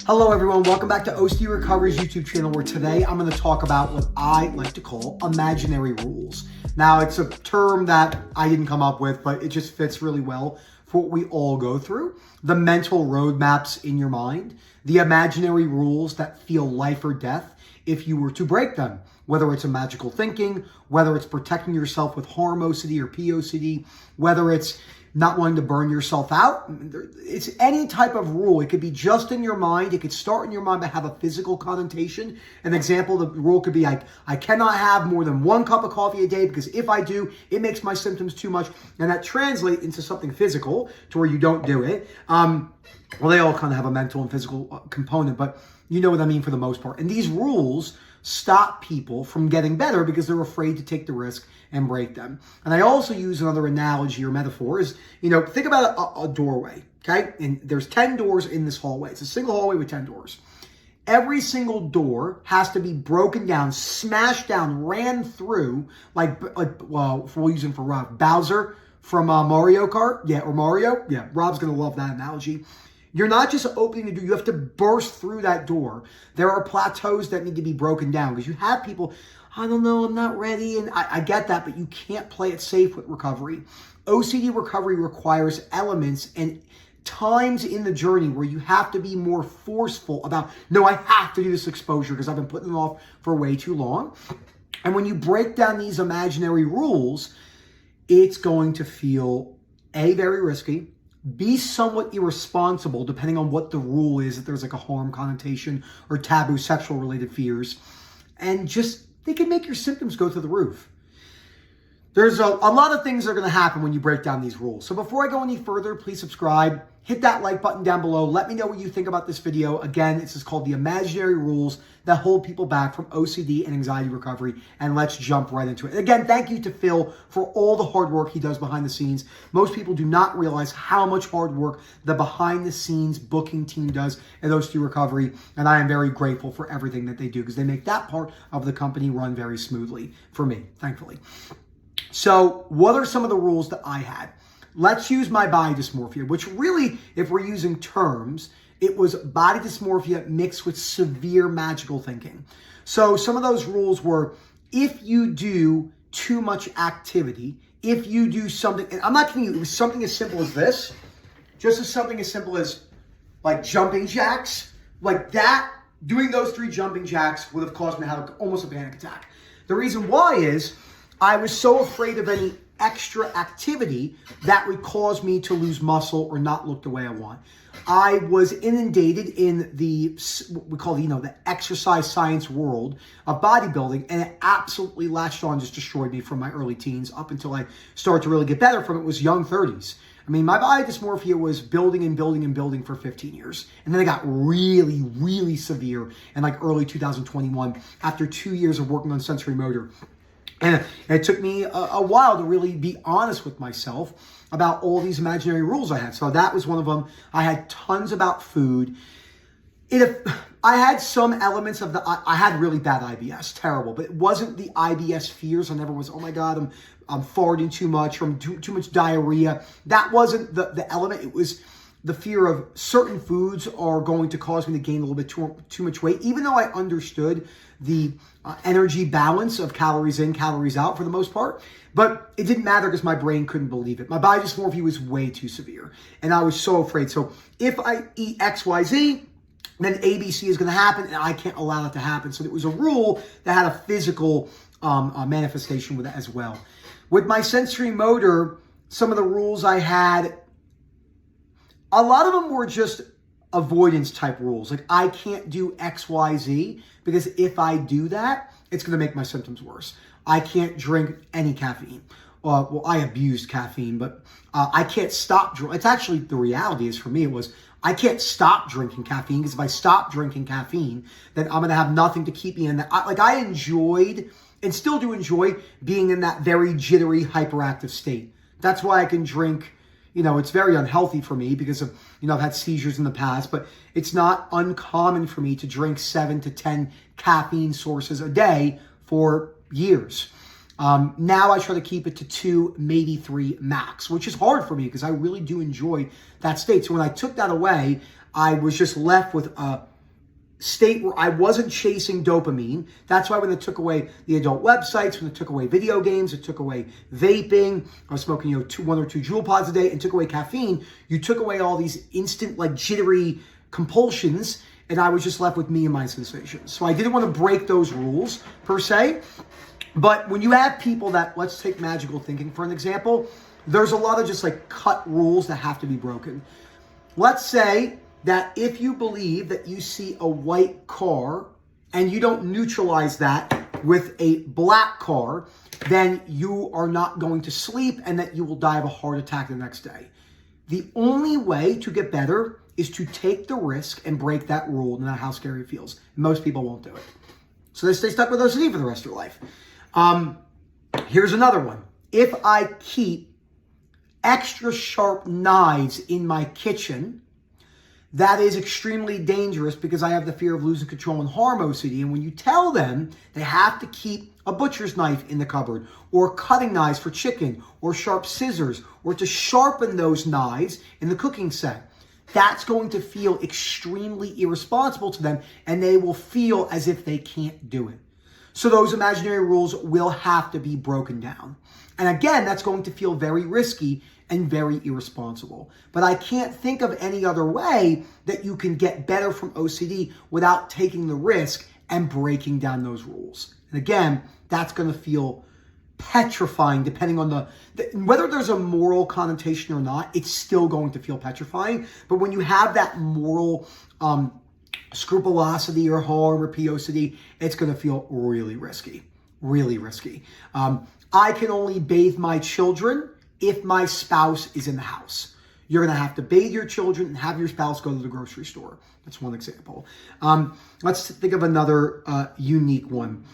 Hello everyone, welcome back to OCD Recovery's YouTube channel, where today I'm going to talk about what I like to call imaginary rules. Now, it's a term that I didn't come up with, but it just fits really well for what we all go through. The mental roadmaps in your mind, the imaginary rules that feel life or death if you were to break them, whether it's a magical thinking, whether it's protecting yourself with harm OCD or POCD, whether it's not wanting to burn yourself out. It's any type of rule. It could be just in your mind. It could start in your mind but have a physical connotation. An example, the rule could be like, I cannot have more than 1 cup of coffee a day because if I do, it makes my symptoms too much. And that translates into something physical to where you don't do it. Well, they all kind of have a mental and physical component, but you know what I mean for the most part. And these rules stop people from getting better because they're afraid to take the risk and break them. And I also use another analogy or metaphor is, think about a doorway, okay? And there's 10 doors in this hallway. It's a single hallway with 10 doors. Every single door has to be broken down, smashed down, ran through, if we're using for Rob, Bowser from Mario Kart, or Mario. Yeah, Rob's gonna love that analogy. You're not just opening the door, you have to burst through that door. There are plateaus that need to be broken down because you have people, I don't know, I'm not ready. And I get that, but you can't play it safe with recovery. OCD recovery requires elements and times in the journey where you have to be more forceful about, no, I have to do this exposure because I've been putting it off for way too long. And when you break down these imaginary rules, it's going to feel, A, very risky, be somewhat irresponsible depending on what the rule is, if there's like a harm connotation or taboo sexual related fears, and just they can make your symptoms go through the roof. There's a lot of things that are going to happen when you break down these rules. So before I go any further, please subscribe, hit that like button down below. Let me know what you think about this video. Again, this is called the imaginary rules that hold people back from OCD and anxiety recovery. And let's jump right into it. Again, thank you to Phil for all the hard work he does behind the scenes. Most people do not realize how much hard work the behind the scenes booking team does at OCD recovery. And I am very grateful for everything that they do because they make that part of the company run very smoothly for me, thankfully. So what are some of the rules that I had? Let's use my body dysmorphia, which really, if we're using terms, it was body dysmorphia mixed with severe magical thinking. So some of those rules were, if you do too much activity, if you do something, and I'm not kidding you, it was something as simple as this, just as something as simple as like jumping jacks, like that, doing those 3 jumping jacks would have caused me to have almost a panic attack. The reason why is I was so afraid of any extra activity that would cause me to lose muscle or not look the way I want. I was inundated in the, what we call, the exercise science world of bodybuilding, and it absolutely latched on, just destroyed me from my early teens up until I started to really get better from it was young 30s. I mean, my body dysmorphia was building and building and building for 15 years. And then it got really, really severe in like early 2021 after 2 years of working on sensory motor. And it took me a while to really be honest with myself about all these imaginary rules I had. So that was one of them. I had tons about food. I had some elements of I had really bad IBS, terrible, but it wasn't the IBS fears. I never was, oh my God, I'm farting too much, or I'm too much diarrhea. That wasn't the element. It was the fear of certain foods are going to cause me to gain a little bit too much weight, even though I understood the energy balance of calories in, calories out for the most part. But it didn't matter because my brain couldn't believe it. My body dysmorphia was way too severe. And I was so afraid. So if I eat X, Y, Z, then ABC is going to happen, and I can't allow that to happen. So it was a rule that had a physical manifestation with it as well. With my sensory motor, some of the rules I had, a lot of them were just avoidance type rules. Like I can't do X, Y, Z because if I do that, it's going to make my symptoms worse. I can't drink any caffeine. Well, I abused caffeine, but I can't stop drinking. It's actually, the reality is for me, it was, I can't stop drinking caffeine because if I stop drinking caffeine, then I'm going to have nothing to keep me in that. I enjoyed and still do enjoy being in that very jittery, hyperactive state. That's why I can drink. It's very unhealthy for me because of, I've had seizures in the past, but it's not uncommon for me to drink 7 to 10 caffeine sources a day for years. Now I try to keep it to 2, maybe 3 max, which is hard for me because I really do enjoy that state. So when I took that away, I was just left with state where I wasn't chasing dopamine. That's why when they took away the adult websites, when they took away video games, it took away vaping, I was smoking, 1 or 2 Juul pods a day, and took away caffeine, you took away all these instant, like, jittery compulsions, and I was just left with me and my sensations. So I didn't want to break those rules, per se. But when you have people that, let's take magical thinking for an example, there's a lot of just like cut rules that have to be broken. Let's say that if you believe that you see a white car and you don't neutralize that with a black car, then you are not going to sleep and that you will die of a heart attack the next day. The only way to get better is to take the risk and break that rule, no matter how scary it feels. Most people won't do it. So they stay stuck with OCD for the rest of their life. Here's another one. If I keep extra sharp knives in my kitchen, that is extremely dangerous because I have the fear of losing control and harm OCD. And when you tell them they have to keep a butcher's knife in the cupboard, or cutting knives for chicken, or sharp scissors, or to sharpen those knives in the cooking set, that's going to feel extremely irresponsible to them, and they will feel as if they can't do it. So those imaginary rules will have to be broken down. And again, that's going to feel very risky and very irresponsible. But I can't think of any other way that you can get better from OCD without taking the risk and breaking down those rules. And again, that's going to feel petrifying depending on whether there's a moral connotation or not. It's still going to feel petrifying. But when you have that moral scrupulosity or harm or POCD, it's going to feel really risky, really risky. I can only bathe my children if my spouse is in the house. You're going to have to bathe your children and have your spouse go to the grocery store. That's one example. Let's think of another unique one.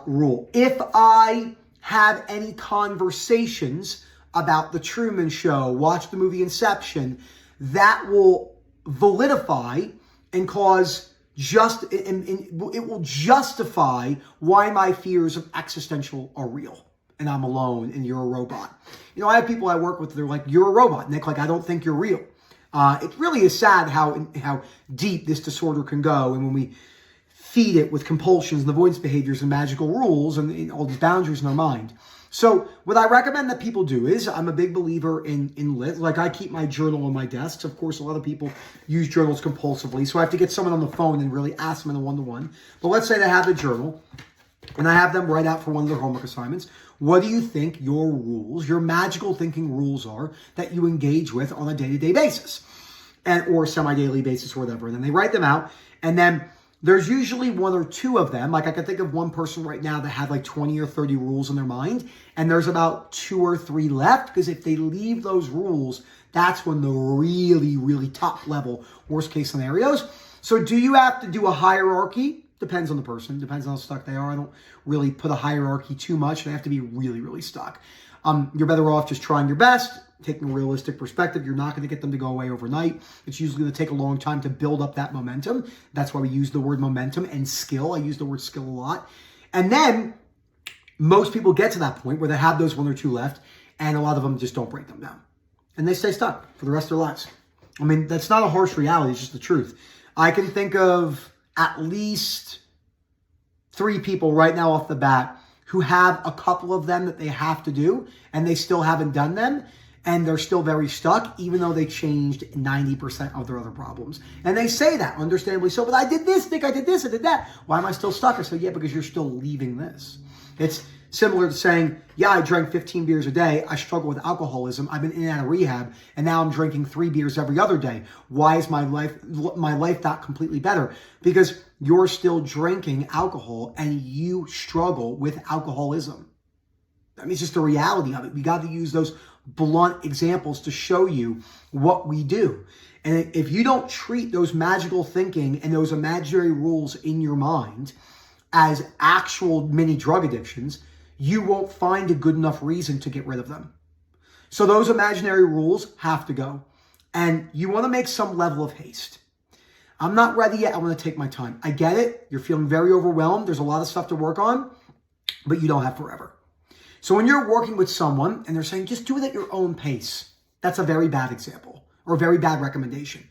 Rule. If I have any conversations about the Truman Show, watch the movie Inception, that will validify and cause it will justify why my fears of existential are real. And I'm alone and you're a robot. I have people I work with, they're like, you're a robot. Nick, like, I don't think you're real. It really is sad how deep this disorder can go. And when we feed it with compulsions and avoidance behaviors and magical rules and all these boundaries in our mind. So what I recommend that people do is, I'm a big believer in lit. Like, I keep my journal on my desk. Of course, a lot of people use journals compulsively. So I have to get someone on the phone and really ask them in a one-to-one. But let's say they have a journal and I have them write out for one of their homework assignments. What do you think your rules, your magical thinking rules are that you engage with on a day-to-day basis or semi-daily basis or whatever? And then they write them out, and then there's usually 1 or 2 of them. Like, I can think of one person right now that had like 20 or 30 rules in their mind, and there's about 2 or 3 left, because if they leave those rules, that's when the really, really top level worst case scenarios. So do you have to do a hierarchy? Depends on the person, depends on how stuck they are. I don't really put a hierarchy too much. They have to be really, really stuck. You're better off just trying your best, taking a realistic perspective. You're not going to get them to go away overnight. It's usually going to take a long time to build up that momentum. That's why we use the word momentum and skill. I use the word skill a lot. And then most people get to that point where they have those 1 or 2 left, and a lot of them just don't break them down. And they stay stuck for the rest of their lives. I mean, that's not a harsh reality. It's just the truth. I can think of at least 3 people right now off the bat who have a couple of them that they have to do, and they still haven't done them, and they're still very stuck, even though they changed 90% of their other problems. And they say that, understandably so, but I did this, Nick, I did this, I did that. Why am I still stuck? I said, yeah, because you're still leaving this. It's similar to saying, yeah, I drank 15 beers a day. I struggle with alcoholism. I've been in and out of rehab, and now I'm drinking 3 beers every other day. Why is my life not completely better? Because you're still drinking alcohol and you struggle with alcoholism. I mean, it's just the reality of it. We got to use those blunt examples to show you what we do. And if you don't treat those magical thinking and those imaginary rules in your mind as actual mini drug addictions, you won't find a good enough reason to get rid of them. So those imaginary rules have to go. And you want to make some level of haste. I'm not ready yet. I want to take my time. I get it. You're feeling very overwhelmed. There's a lot of stuff to work on, but you don't have forever. So when you're working with someone and they're saying, just do it at your own pace, that's a very bad example or a very bad recommendation.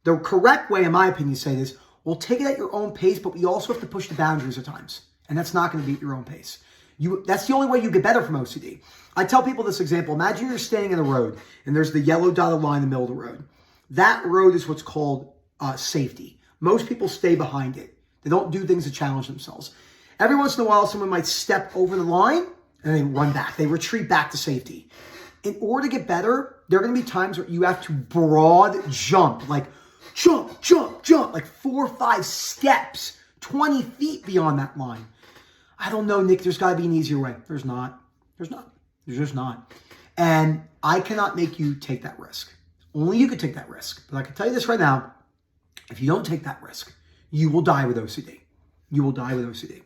The correct way, in my opinion, to say this, Well, take it at your own pace, but we also have to push the boundaries at times. And that's not going to be at your own pace. That's the only way you get better from OCD. I tell people this example. Imagine you're standing in the road and there's the yellow dotted line in the middle of the road. That road is what's called safety. Most people stay behind it. They don't do things to challenge themselves. Every once in a while, someone might step over the line and they run back. They retreat back to safety. In order to get better, there are going to be times where you have to broad jump, like jump, jump, jump, like 4 or 5 steps, 20 feet beyond that line. I don't know, Nick, there's got to be an easier way. There's not. There's just not. And I cannot make you take that risk. Only you could take that risk. But I can tell you this right now. If you don't take that risk, you will die with OCD. You will die with OCD.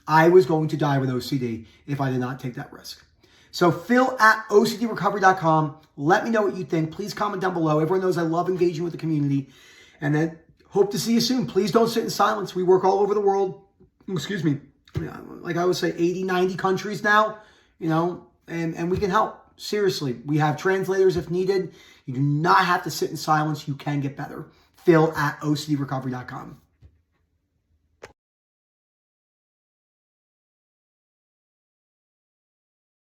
I was going to die with OCD if I did not take that risk. So Phil at OCDrecovery.com. Let me know what you think. Please comment down below. Everyone knows I love engaging with the community. And then hope to see you soon. Please don't sit in silence. We work all over the world. Excuse me. Like I would say, 80, 90 countries now, and we can help. Seriously, we have translators if needed. You do not have to sit in silence. You can get better. Phil at OCDrecovery.com.